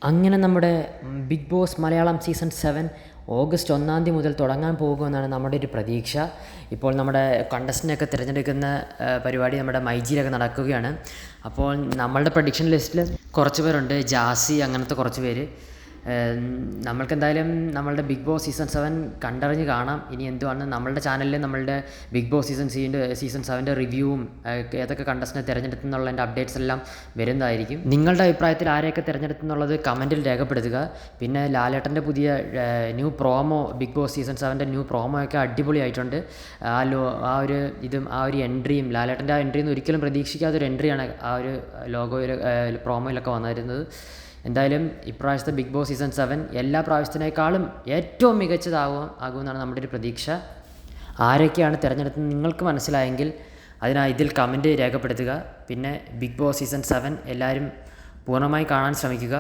അങ്ങനെ നമ്മുടെ Bigg Boss Malayalam season 7 August 1 മുതൽ തുടങ്ങാൻ പോകുമെന്നാണ് നമ്മുടെ ഒരു പ്രതീക്ഷ. ഇപ്പോൾ നമ്മുടെ കണ്ടസ്റ്റൻ്റെയൊക്കെ തിരഞ്ഞെടുക്കുന്ന പരിപാടി നമ്മുടെ മൈജിയിലൊക്കെ നടക്കുകയാണ്. അപ്പോൾ നമ്മളുടെ പ്രഡിക്ഷൻ ലിസ്റ്റിൽ കുറച്ച് പേരുണ്ട്, ജാസി അങ്ങനത്തെ കുറച്ച് പേര്. നമ്മൾക്കെന്തായാലും നമ്മളുടെ ബിഗ് ബോസ് സീസൺ 7 കണ്ടറിഞ്ഞ് കാണാം. ഇനി എന്തുവാണ് നമ്മളുടെ ചാനലിൽ നമ്മളുടെ ബിഗ് ബോസ് സീസൺ 7 റിവ്യൂവും ഏതൊക്കെ കണ്ടസ്റ്റൻ്റ് തിരഞ്ഞെടുത്തുന്നുള്ളതിൻ്റെ അപ്ഡേറ്റ്സ് എല്ലാം വരുന്നതായിരിക്കും. നിങ്ങളുടെ അഭിപ്രായത്തിൽ ആരെയൊക്കെ തിരഞ്ഞെടുത്തുന്നുള്ളത് കമൻറ്റിൽ രേഖപ്പെടുത്തുക. പിന്നെ ലാലേട്ടൻ്റെ പുതിയ new promo, Bigg Boss season 7 new promo ഒക്കെ അടിപൊളിയായിട്ടുണ്ട്. ആ ഒരു എൻട്രിയും, ലാലേട്ടൻ്റെ ആ എൻട്രിയൊന്നും ഒരിക്കലും പ്രതീക്ഷിക്കാത്തൊരു എൻട്രിയാണ് ആ ഒരു ലോഗോയിൽ പ്രോമോയിലൊക്കെ വന്നിരുന്നത്. എന്തായാലും ഇപ്രാവശ്യത്തെ ബിഗ് ബോസ് സീസൺ 7 എല്ലാ പ്രാവശ്യത്തിനേക്കാളും ഏറ്റവും മികച്ചതാകുമെന്നാണ് നമ്മുടെ ഒരു പ്രതീക്ഷ. ആരൊക്കെയാണ് തിരഞ്ഞെടുത്തത് നിങ്ങൾക്ക് മനസ്സിലായെങ്കിൽ ഇതിൽ കമൻറ്റ് രേഖപ്പെടുത്തുക. പിന്നെ ബിഗ് ബോസ് സീസൺ 7 എല്ലാവരും പൂർണ്ണമായി കാണാൻ ശ്രമിക്കുക.